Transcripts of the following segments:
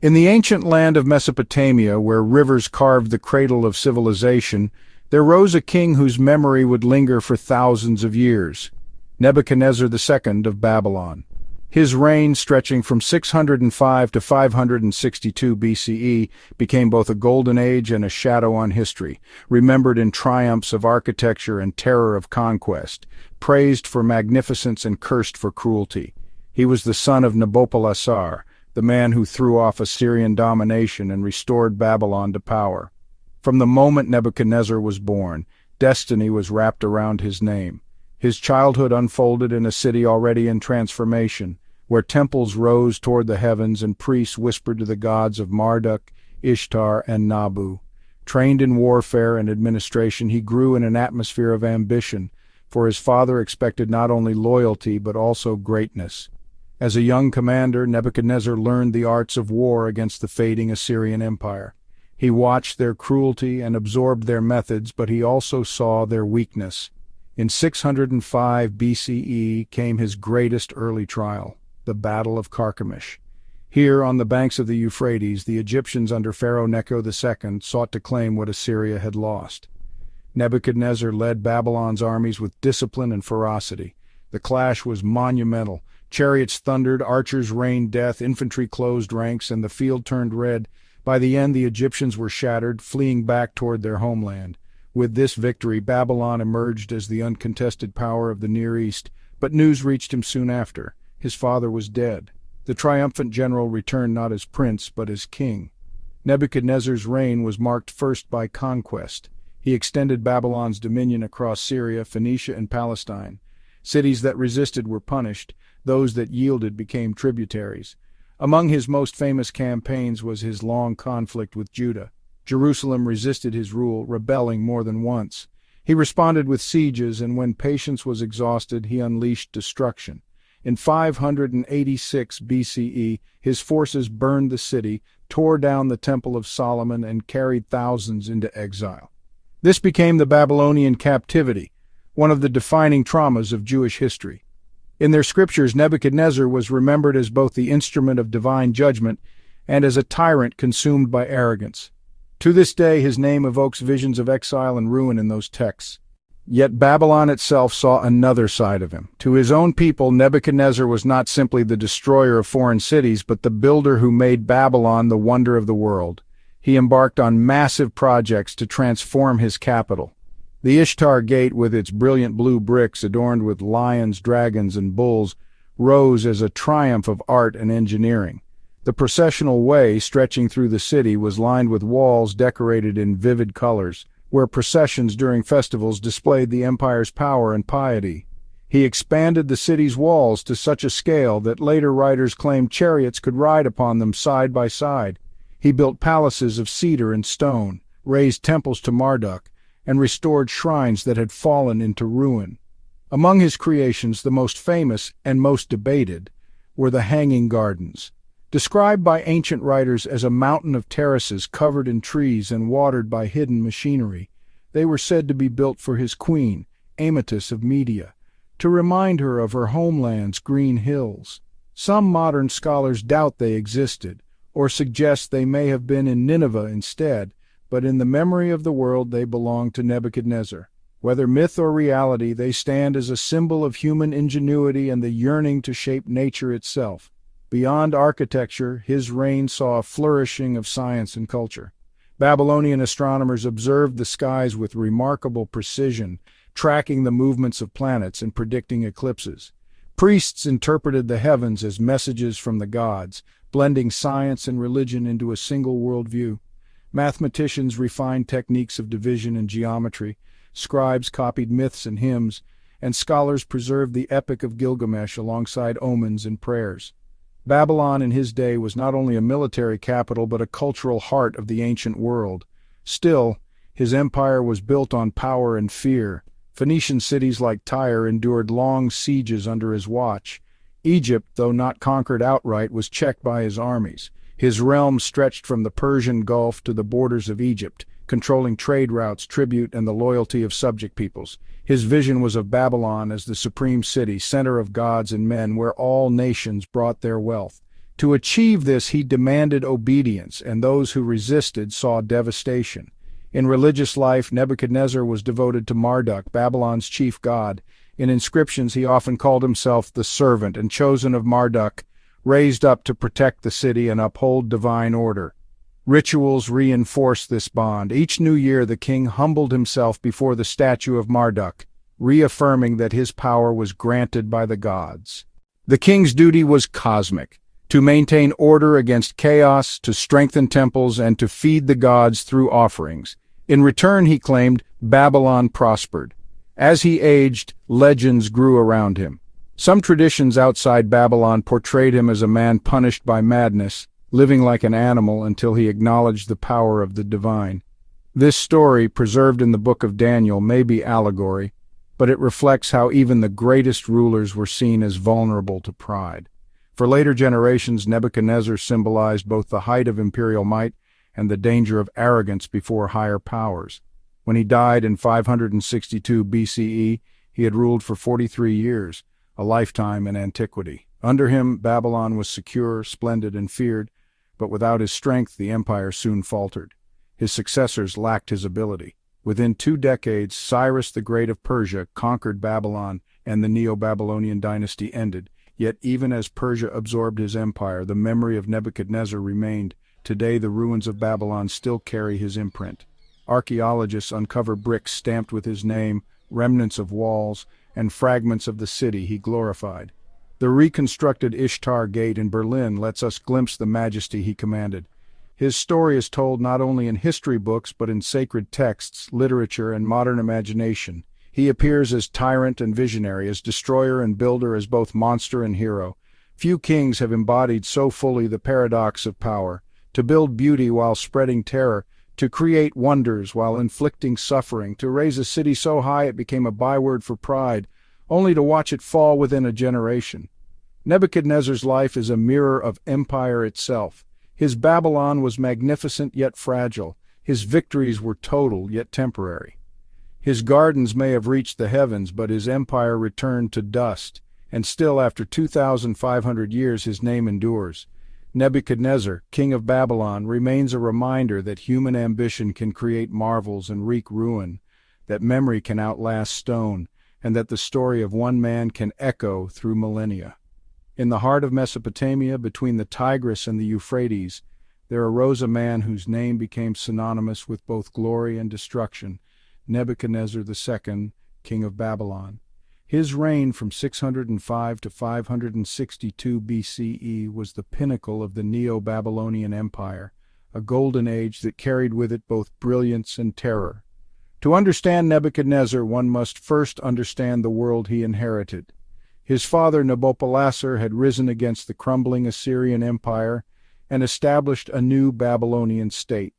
In the ancient land of Mesopotamia, where rivers carved the cradle of civilization, there rose a king whose memory would linger for thousands of years, Nebuchadnezzar II of Babylon. His reign, stretching from 605 to 562 BCE, became both a golden age and a shadow on history, remembered in triumphs of architecture and terror of conquest, praised for magnificence and cursed for cruelty. He was the son of Nabopolassar, the man who threw off Assyrian domination and restored Babylon to power. From the moment Nebuchadnezzar was born, destiny was wrapped around his name. His childhood unfolded in a city already in transformation, where temples rose toward the heavens and priests whispered to the gods of Marduk, Ishtar, and Nabu. Trained in warfare and administration, he grew in an atmosphere of ambition, for his father expected not only loyalty but also greatness. As a young commander, Nebuchadnezzar learned the arts of war against the fading Assyrian Empire. He watched their cruelty and absorbed their methods, but he also saw their weakness. In 605 BCE came his greatest early trial, the Battle of Carchemish. Here, on the banks of the Euphrates, the Egyptians under Pharaoh Necho II sought to claim what Assyria had lost. Nebuchadnezzar led Babylon's armies with discipline and ferocity. The clash was monumental. Chariots thundered, archers rained death, infantry closed ranks, and the field turned red. By the end, the Egyptians were shattered, fleeing back toward their homeland. With this victory, Babylon emerged as the uncontested power of the Near East, but news reached him soon after. His father was dead. The triumphant general returned not as prince, but as king. Nebuchadnezzar's reign was marked first by conquest. He extended Babylon's dominion across Syria, Phoenicia, and Palestine. Cities that resisted were punished. Those that yielded became tributaries. Among his most famous campaigns was his long conflict with Judah. Jerusalem resisted his rule, rebelling more than once. He responded with sieges, and when patience was exhausted, he unleashed destruction. In 586 BCE, his forces burned the city, tore down the Temple of Solomon, and carried thousands into exile. This became the Babylonian captivity, one of the defining traumas of Jewish history. In their scriptures, Nebuchadnezzar was remembered as both the instrument of divine judgment and as a tyrant consumed by arrogance. To this day, his name evokes visions of exile and ruin in those texts. Yet Babylon itself saw another side of him. To his own people, Nebuchadnezzar was not simply the destroyer of foreign cities, but the builder who made Babylon the wonder of the world. He embarked on massive projects to transform his capital. The Ishtar Gate, with its brilliant blue bricks adorned with lions, dragons, and bulls, rose as a triumph of art and engineering. The processional way, stretching through the city, was lined with walls decorated in vivid colors, where processions during festivals displayed the empire's power and piety. He expanded the city's walls to such a scale that later writers claimed chariots could ride upon them side by side. He built palaces of cedar and stone, raised temples to Marduk, and restored shrines that had fallen into ruin. Among his creations, the most famous and most debated were the Hanging Gardens. Described by ancient writers as a mountain of terraces covered in trees and watered by hidden machinery, they were said to be built for his queen, Amytis of Media, to remind her of her homeland's green hills. Some modern scholars doubt they existed, or suggest they may have been in Nineveh instead, but in the memory of the world they belong to Nebuchadnezzar. Whether myth or reality, they stand as a symbol of human ingenuity and the yearning to shape nature itself. Beyond architecture, his reign saw a flourishing of science and culture. Babylonian astronomers observed the skies with remarkable precision, tracking the movements of planets and predicting eclipses. Priests interpreted the heavens as messages from the gods, blending science and religion into a single worldview. Mathematicians refined techniques of division and geometry, scribes copied myths and hymns, and scholars preserved the Epic of Gilgamesh alongside omens and prayers. Babylon in his day was not only a military capital but a cultural heart of the ancient world. Still, his empire was built on power and fear. Phoenician cities like Tyre endured long sieges under his watch. Egypt, though not conquered outright, was checked by his armies. His realm stretched from the Persian Gulf to the borders of Egypt, controlling trade routes, tribute, and the loyalty of subject peoples. His vision was of Babylon as the supreme city, center of gods and men, where all nations brought their wealth. To achieve this, he demanded obedience, and those who resisted saw devastation. In religious life, Nebuchadnezzar was devoted to Marduk, Babylon's chief god. In inscriptions, he often called himself the servant and chosen of Marduk, raised up to protect the city and uphold divine order. Rituals reinforced this bond. Each new year, the king humbled himself before the statue of Marduk, reaffirming that his power was granted by the gods. The king's duty was cosmic: to maintain order against chaos, to strengthen temples, and to feed the gods through offerings. In return, he claimed, Babylon prospered. As he aged, legends grew around him. Some traditions outside Babylon portrayed him as a man punished by madness, living like an animal until he acknowledged the power of the divine. This story, preserved in the book of Daniel, may be allegory, but it reflects how even the greatest rulers were seen as vulnerable to pride. For later generations, Nebuchadnezzar symbolized both the height of imperial might and the danger of arrogance before higher powers. When he died in 562 BCE, he had ruled for 43 years, a lifetime in antiquity. Under him, Babylon was secure, splendid, and feared, but without his strength, the empire soon faltered. His successors lacked his ability. Within 2 decades, Cyrus the Great of Persia conquered Babylon, and the Neo-Babylonian dynasty ended. Yet even as Persia absorbed his empire, the memory of Nebuchadnezzar remained. Today, the ruins of Babylon still carry his imprint. Archaeologists uncover bricks stamped with his name, remnants of walls, and fragments of the city he glorified. The reconstructed Ishtar Gate in Berlin lets us glimpse the majesty he commanded. His story is told not only in history books but in sacred texts, literature, and modern imagination. He appears as tyrant and visionary, as destroyer and builder, as both monster and hero. Few kings have embodied so fully the paradox of power: to build beauty while spreading terror, to create wonders while inflicting suffering, to raise a city so high it became a byword for pride, only to watch it fall within a generation. Nebuchadnezzar's life is a mirror of empire itself. His Babylon was magnificent yet fragile. His victories were total yet temporary. His gardens may have reached the heavens, but his empire returned to dust, and still after 2,500 years his name endures. Nebuchadnezzar, king of Babylon, remains a reminder that human ambition can create marvels and wreak ruin, that memory can outlast stone, and that the story of one man can echo through millennia. In the heart of Mesopotamia, between the Tigris and the Euphrates, there arose a man whose name became synonymous with both glory and destruction: Nebuchadnezzar II, king of Babylon. His reign from 605 to 562 BCE was the pinnacle of the Neo-Babylonian Empire, a golden age that carried with it both brilliance and terror. To understand Nebuchadnezzar, one must first understand the world he inherited. His father Nabopolassar had risen against the crumbling Assyrian Empire and established a new Babylonian state.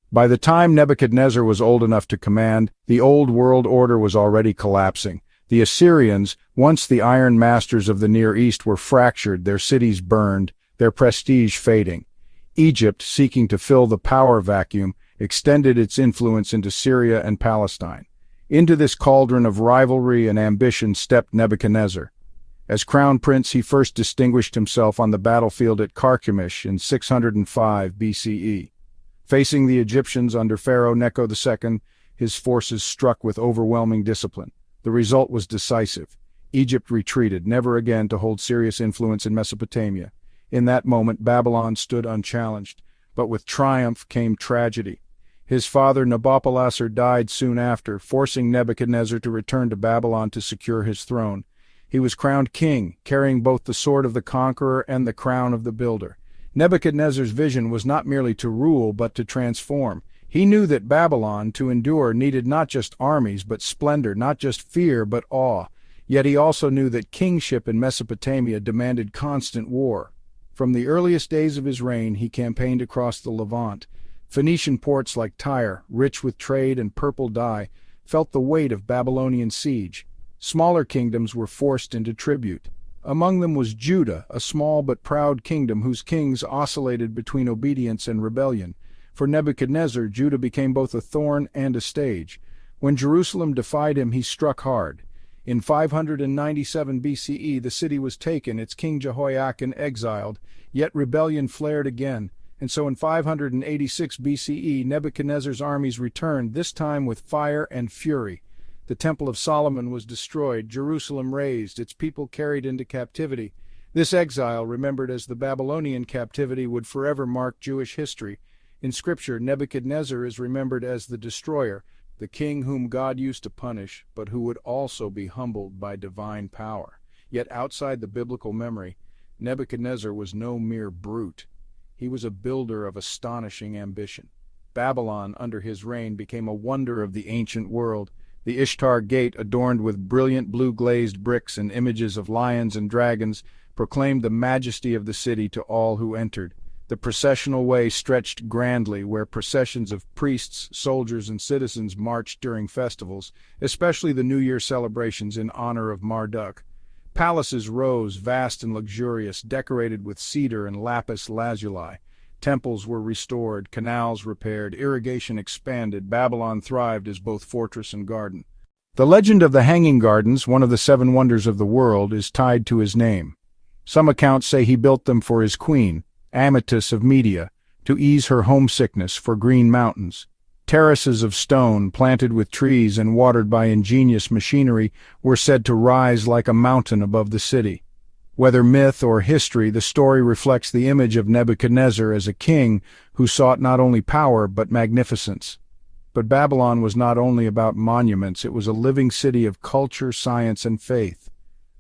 By the time Nebuchadnezzar was old enough to command, the old world order was already collapsing. The Assyrians, once the iron masters of the Near East, were fractured, their cities burned, their prestige fading. Egypt, seeking to fill the power vacuum, extended its influence into Syria and Palestine. Into this cauldron of rivalry and ambition stepped Nebuchadnezzar. As crown prince, he first distinguished himself on the battlefield at Carchemish in 605 BCE. Facing the Egyptians under Pharaoh Necho II, his forces struck with overwhelming discipline. The result was decisive. Egypt retreated, never again to hold serious influence in Mesopotamia. In that moment, Babylon stood unchallenged, but with triumph came tragedy. His father Nabopolassar died soon after, forcing Nebuchadnezzar to return to Babylon to secure his throne. He was crowned king, carrying both the sword of the conqueror and the crown of the builder. Nebuchadnezzar's vision was not merely to rule, but to transform. He knew that Babylon, to endure, needed not just armies, but splendor, not just fear, but awe. Yet he also knew that kingship in Mesopotamia demanded constant war. From the earliest days of his reign, he campaigned across the Levant. Phoenician ports like Tyre, rich with trade and purple dye, felt the weight of Babylonian siege. Smaller kingdoms were forced into tribute. Among them was Judah, a small but proud kingdom whose kings oscillated between obedience and rebellion. For Nebuchadnezzar, Judah became both a thorn and a stage. When Jerusalem defied him, he struck hard. In 597 BCE, the city was taken, its king Jehoiakim exiled, yet rebellion flared again, and so in 586 BCE, Nebuchadnezzar's armies returned, this time with fire and fury. The Temple of Solomon was destroyed, Jerusalem razed, its people carried into captivity. This exile, remembered as the Babylonian captivity, would forever mark Jewish history. In Scripture, Nebuchadnezzar is remembered as the destroyer, the king whom God used to punish, but who would also be humbled by divine power. Yet outside the biblical memory, Nebuchadnezzar was no mere brute. He was a builder of astonishing ambition. Babylon, under his reign, became a wonder of the ancient world. The Ishtar Gate, adorned with brilliant blue-glazed bricks and images of lions and dragons, proclaimed the majesty of the city to all who entered. The processional way stretched grandly, where processions of priests, soldiers, and citizens marched during festivals, especially the New Year celebrations in honor of Marduk. Palaces rose, vast and luxurious, decorated with cedar and lapis lazuli. Temples were restored, canals repaired, irrigation expanded. Babylon thrived as both fortress and garden. The legend of the Hanging Gardens, one of the seven wonders of the world, is tied to his name. Some accounts say he built them for his queen, Amytis of Media, to ease her homesickness for green mountains. Terraces of stone, planted with trees and watered by ingenious machinery, were said to rise like a mountain above the city. Whether myth or history, the story reflects the image of Nebuchadnezzar as a king who sought not only power but magnificence. But Babylon was not only about monuments, it was a living city of culture, science, and faith.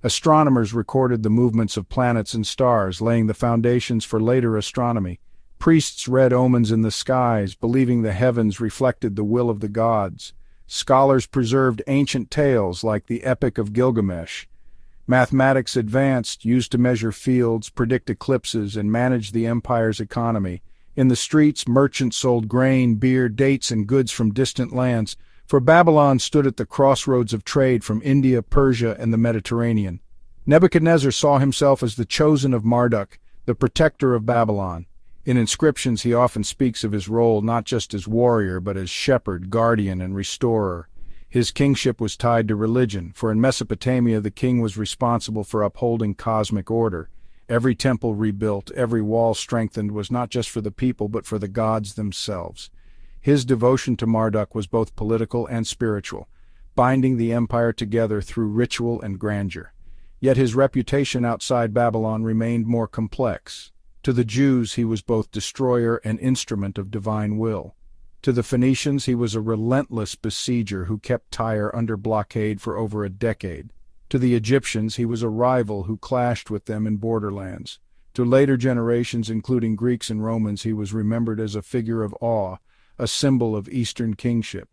Astronomers recorded the movements of planets and stars, laying the foundations for later astronomy. Priests read omens in the skies, believing the heavens reflected the will of the gods. Scholars preserved ancient tales like the Epic of Gilgamesh. Mathematics advanced, used to measure fields, predict eclipses, and manage the empire's economy. In the streets, merchants sold grain, beer, dates, and goods from distant lands, for Babylon stood at the crossroads of trade from India, Persia, and the Mediterranean. Nebuchadnezzar saw himself as the chosen of Marduk, the protector of Babylon. In inscriptions, he often speaks of his role not just as warrior, but as shepherd, guardian, and restorer. His kingship was tied to religion, for in Mesopotamia the king was responsible for upholding cosmic order. Every temple rebuilt, every wall strengthened was not just for the people, but for the gods themselves. His devotion to Marduk was both political and spiritual, binding the empire together through ritual and grandeur. Yet his reputation outside Babylon remained more complex. To the Jews he was both destroyer and instrument of divine will. To the Phoenicians he was a relentless besieger who kept Tyre under blockade for over a decade. To the Egyptians he was a rival who clashed with them in borderlands. To later generations, including Greeks and Romans, he was remembered as a figure of awe, a symbol of Eastern kingship.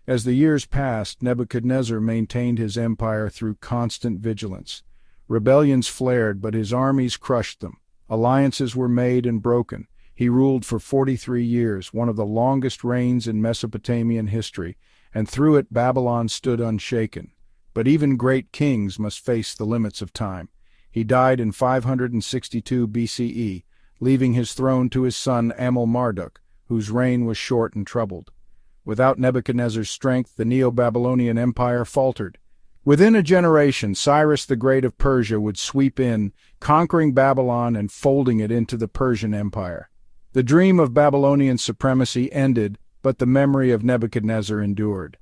As the years passed, Nebuchadnezzar maintained his empire through constant vigilance. Rebellions flared, but his armies crushed them. Alliances were made and broken. He ruled for 43 years, one of the longest reigns in Mesopotamian history, and through it Babylon stood unshaken. But even great kings must face the limits of time. He died in 562 BCE, leaving his throne to his son Amel-Marduk, whose reign was short and troubled. Without Nebuchadnezzar's strength, the Neo-Babylonian Empire faltered. Within a generation, Cyrus the Great of Persia would sweep in, conquering Babylon and folding it into the Persian Empire. The dream of Babylonian supremacy ended, but the memory of Nebuchadnezzar endured.